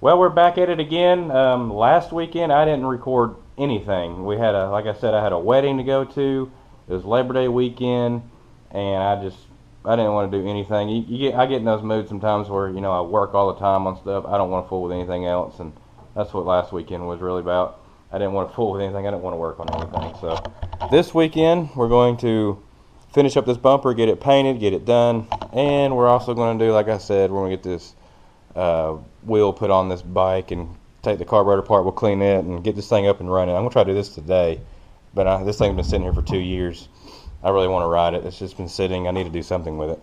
Well, we're back at it again. Last weekend I didn't record anything. We had like I said, I had a wedding to go to. It was Labor Day weekend, and I didn't want to do anything. I get in those moods sometimes where I work all the time on stuff. I don't want to fool with anything else, and that's what last weekend was really about. I didn't want to fool with anything. I didn't want to work on anything. So this weekend we're going to finish up this bumper, get it painted, get it done, and we're also going to do, like I said, we're going to get this wheel put on this bike and take the carburetor apart. We'll clean it and get this thing up and running. I'm gonna try to do this today, but this thing's been sitting here for 2 years. I really want to ride it. It's just been sitting. I need to do something with it.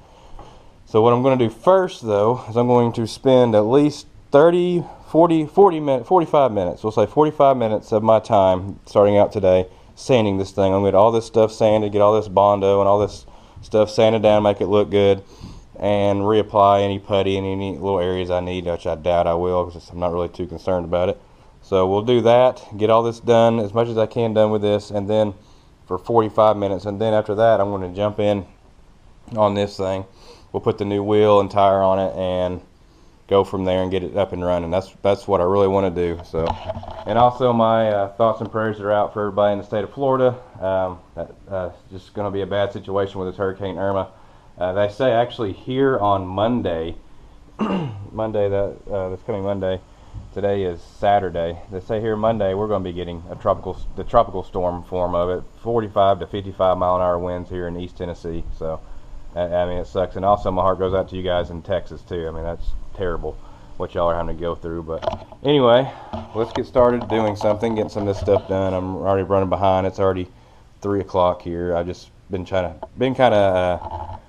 So what I'm going to do first, though, is I'm going to spend at least 30, 40 minutes, 45 minutes. We'll say 45 minutes of my time starting out today sanding this thing. I'm going to get all this stuff sanded, get all this Bondo and all this stuff sanded down, make it look good, and reapply any putty in any little areas I need, which I doubt I will because I'm not really too concerned about it. So we'll do that, get all this done as much as I can done with this, and then for 45 minutes, and then after that I'm going to jump in on this thing. We'll put the new wheel and tire on it and go from there and get it up and running. That's what I really want to do. So, and also my thoughts and prayers are out for everybody in the state of Florida. Just going to be a bad situation with this Hurricane Irma. They say actually here on Monday, this coming Monday, today is Saturday. They say here Monday we're going to be getting the tropical storm form of it, 45 to 55 mile an hour winds here in East Tennessee. So, I mean, it sucks. And also my heart goes out to you guys in Texas too. I mean, that's terrible what y'all are having to go through. But anyway, let's get started doing something, getting some of this stuff done. I'm already running behind. It's already 3 o'clock here. I've just been kind of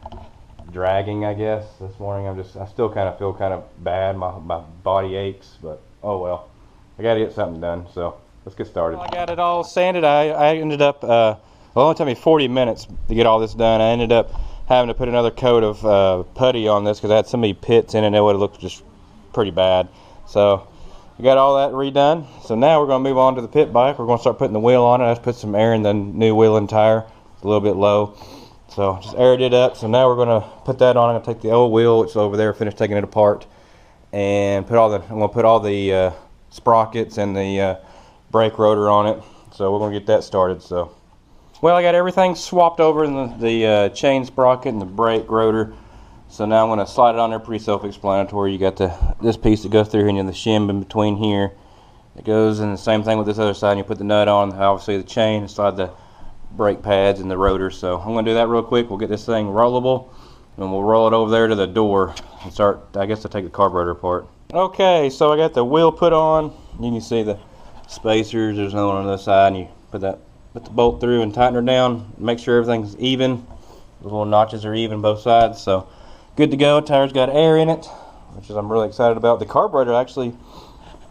dragging, I guess, this morning. I still kind of feel kind of bad. My body aches, but oh well. I got to get something done, so let's get started. Well, I got it all sanded. I ended up, well, it only took me 40 minutes to get all this done. I ended up having to put another coat of putty on this because I had so many pits in it, and it would have looked just pretty bad. So we got all that redone. So now we're going to move on to the pit bike. We're going to start putting the wheel on it. I just put some air in the new wheel and tire. It's a little bit low. So just aired it up. So now we're going to put that on. I'm going to take the old wheel, which is over there, finish taking it apart, and I'm going to put all the sprockets and the brake rotor on it. So we're going to get that started. So, well, I got everything swapped over in the chain sprocket and the brake rotor. So now I'm going to slide it on there, pretty self-explanatory. You got this piece that goes through here and the shim in between here. It goes, and the same thing with this other side. And you put the nut on, obviously the chain, and slide the brake pads and the rotor. So I'm going to do that real quick. We'll get this thing rollable, and we'll roll it over there to the door and start, I guess, to take the carburetor apart. Okay, so I got the wheel put on. You can see the spacers. There's another one on the other side, and you put the bolt through and tighten her down. Make sure everything's even. The little notches are even both sides. So good to go. Tire's got air in it, which I'm really excited about. The carburetor, actually,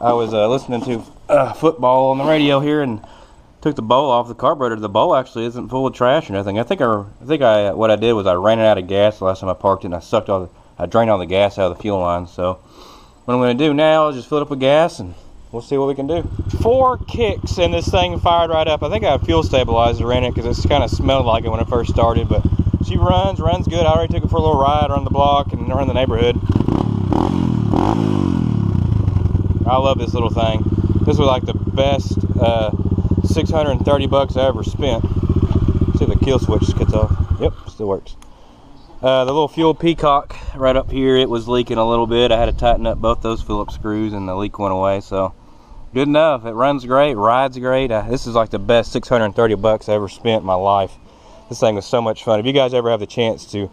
I was listening to football on the radio here and took the bowl off the carburetor. The bowl actually isn't full of trash or nothing. I think what I did was I ran it out of gas the last time I parked it, and I drained all the gas out of the fuel line. So what I'm going to do now is just fill it up with gas, and we'll see what we can do. 4 kicks and this thing fired right up. I think I have fuel stabilizer in it because it's kind of smelled like it when it first started, but she runs good. I already took it for a little ride around the block and around the neighborhood. I love this little thing. This was like the best $630 I ever spent. Let's see if the kill switch gets off. Yep, still works. The little fuel peacock right up here, it was leaking a little bit. I had to tighten up both those Phillips screws and the leak went away. So good enough. It runs great, rides great. This is like the best $630 I ever spent in my life. This thing was so much fun. If you guys ever have the chance to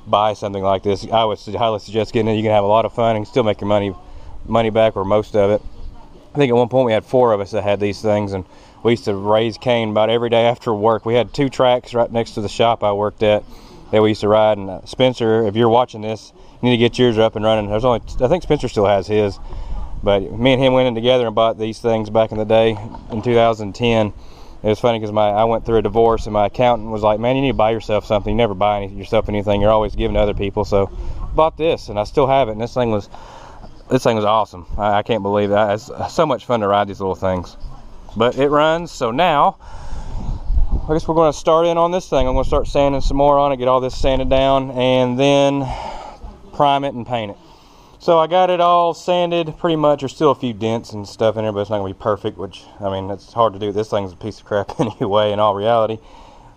buy something like this, I would highly suggest getting it. You can have a lot of fun and still make your money back, or most of it. I think at one point we had 4 of us that had these things, and we used to raise Cane about every day after work. We had 2 tracks right next to the shop I worked at that we used to ride. And Spencer, if you're watching this, you need to get yours up and running. I think Spencer still has his, but me and him went in together and bought these things back in the day in 2010. It was funny because I went through a divorce, and my accountant was like, man, you need to buy yourself something. You never buy yourself anything. You're always giving to other people. So I bought this, and I still have it, and this thing was awesome. I can't believe that. It's so much fun to ride these little things. But it runs. So now I guess we're going to start in on this thing. I'm going to start sanding some more on it, get all this sanded down, and then prime it and paint it. So I got it all sanded pretty much. There's still a few dents and stuff in there, but it's not going to be perfect, which, I mean, it's hard to do. This thing's a piece of crap anyway, in all reality.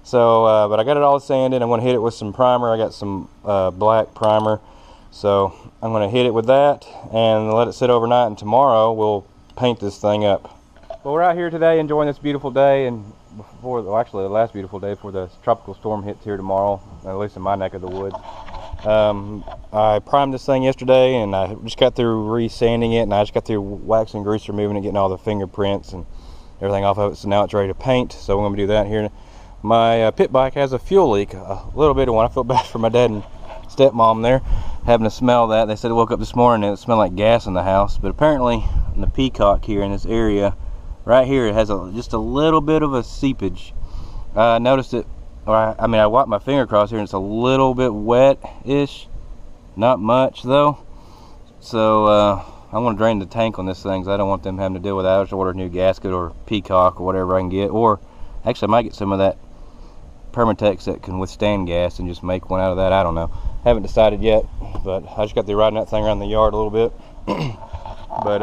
So, but I got it all sanded. I'm going to hit it with some primer. I got some black primer. So I'm going to hit it with that and let it sit overnight, and tomorrow we'll paint this thing up. Well, we're out here today enjoying this beautiful day, and before, well, actually the last beautiful day before the tropical storm hits here tomorrow, at least in my neck of the woods. I primed this thing yesterday, and I just got through re-sanding it, and I just got through wax and grease removing it, getting all the fingerprints and everything off of it, so now it's ready to paint. So we're going to do that here. My pit bike has a fuel leak, a little bit of one. I feel bad for my dad and stepmom there having to smell that. They said they woke up this morning and it smelled like gas in the house, but apparently in the peacock here in this area right here, it has just a little bit of a seepage. I noticed it, or I wiped my finger across here and it's a little bit wet-ish, not much though. So I want to drain the tank on this thing because I don't want them having to deal with that. I just order a new gasket or peacock or whatever I can get, or actually I might get some of that Permatex that can withstand gas and just make one out of that. I don't know. Haven't decided yet, but I just got through riding that thing around the yard a little bit. But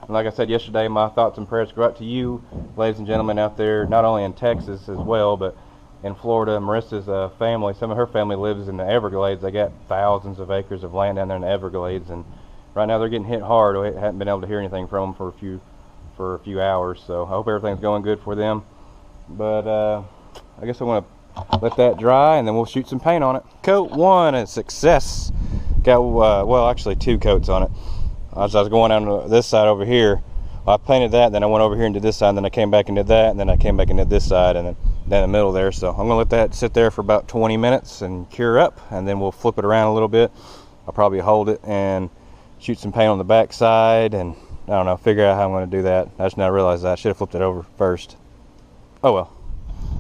like I said yesterday, my thoughts and prayers go out to you, ladies and gentlemen, out there, not only in Texas as well, but in Florida. Marissa's family, some of her family lives in the Everglades. They got thousands of acres of land down there in the Everglades, and right now they're getting hit hard. We haven't been able to hear anything from them for a few hours, so I hope everything's going good for them. But I guess I want to let that dry, and then we'll shoot some paint on it. Coat 1 is success. Got well, actually 2 coats on it. As I was going down this side over here, I painted that, then I went over here and did this side, and then I came back and did that, and then I came back and did this side, and then down the middle there. So I'm gonna let that sit there for about 20 minutes and cure up, and then we'll flip it around a little bit. I'll probably hold it and shoot some paint on the back side, and I don't know, figure out how I'm gonna do that. I just now realized that I should have flipped it over first. Oh well.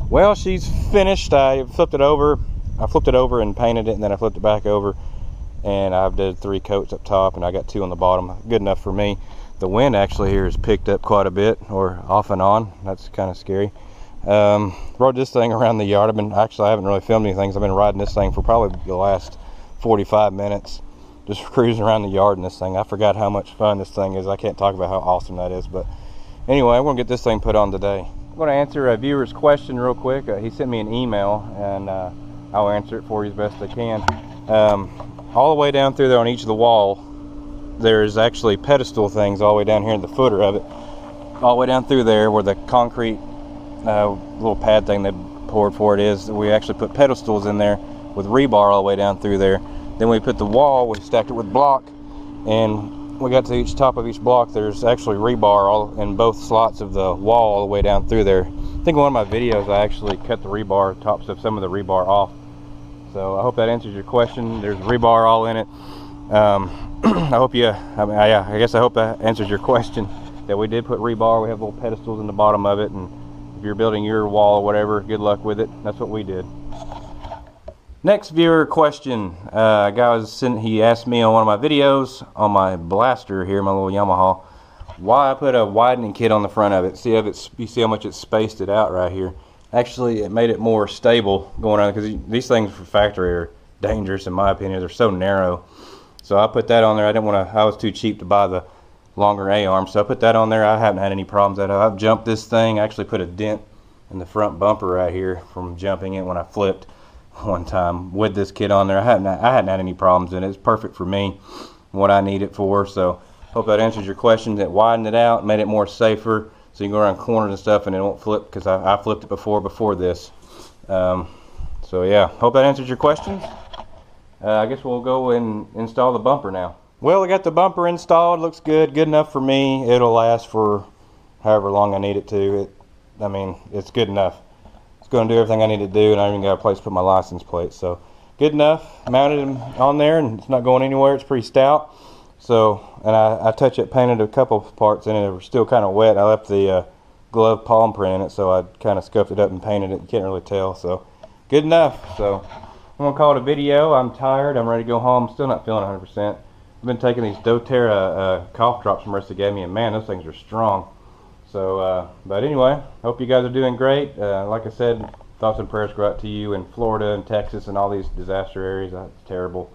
Well, she's finished. I flipped it over and painted it, and then I flipped it back over, and I've did 3 coats up top, and I got 2 on the bottom. Good enough for me. The wind actually here has picked up quite a bit, or off and on. That's kind of scary. Rode this thing around the yard. I haven't really filmed anything. I've been riding this thing for probably the last 45 minutes, just cruising around the yard in this thing. I forgot how much fun this thing is. I can't talk about how awesome that is, but anyway, I'm gonna get this thing put on today. I'm going to answer a viewer's question real quick. He sent me an email, and I'll answer it for you as best I can. All the way down through there on each of the wall, there's actually pedestal things all the way down here in the footer of it. All the way down through there where the concrete little pad thing they poured for it is, we actually put pedestals in there with rebar all the way down through there. Then we put the wall, we stacked it with block, and we got to each top of each block. There's actually rebar all in both slots of the wall all the way down through there. I think in one of my videos I actually cut the rebar tops of some of the rebar off. So I hope that answers your question. There's rebar all in it. I hope I guess I hope that answers your question. That we did put rebar. We have little pedestals in the bottom of it, and if you're building your wall or whatever, good luck with it. That's what we did. Next viewer question. A guy he asked me on one of my videos on my blaster here, my little Yamaha, why I put a widening kit on the front of it. You see how much it spaced it out right here. Actually, it made it more stable going on, because these things for factory are dangerous in my opinion. They're so narrow. So I put that on there. I was too cheap to buy the longer A-arm, so I put that on there. I haven't had any problems at all. I've jumped this thing. I actually put a dent in the front bumper right here from jumping it when I flipped one time with this kit on there. I hadn't had any problems in it. It's perfect for me, what I need it for. So hope that answers your question. It widened it out, made it more safer, so you can go around corners and stuff and it won't flip, because I flipped it before this. So yeah, hope that answers your question. I guess we'll go and install the bumper now. Well, I got the bumper installed. Looks good enough for me. It'll last for however long I need it to. It's good enough. Going to do everything I need to do, and I even got a place to put my license plate. So good enough. Mounted them on there, and it's not going anywhere. It's pretty stout. So, and I touch it, painted a couple of parts in it. They were still kind of wet. I left the glove palm print in it, so I kind of scuffed it up and painted it. You can't really tell. So good enough. So I'm gonna call it a video. I'm tired. I'm ready to go home. Still not feeling 100%. I've been taking these doTERRA cough drops Marissa gave me, and man, those things are strong. So, but anyway, hope you guys are doing great. Like I said, thoughts and prayers go out to you in Florida and Texas and all these disaster areas. That's terrible.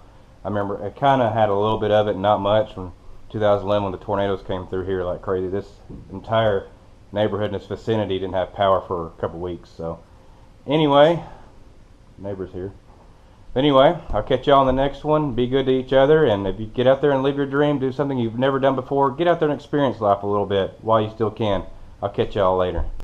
I remember it kind of had a little bit of it, not much, from 2011 when the tornadoes came through here like crazy. This entire neighborhood in this vicinity didn't have power for a couple weeks. So anyway, neighbors here. Anyway, I'll catch y'all on the next one. Be good to each other, and if you get out there and live your dream, do something you've never done before, get out there and experience life a little bit while you still can. I'll catch y'all later.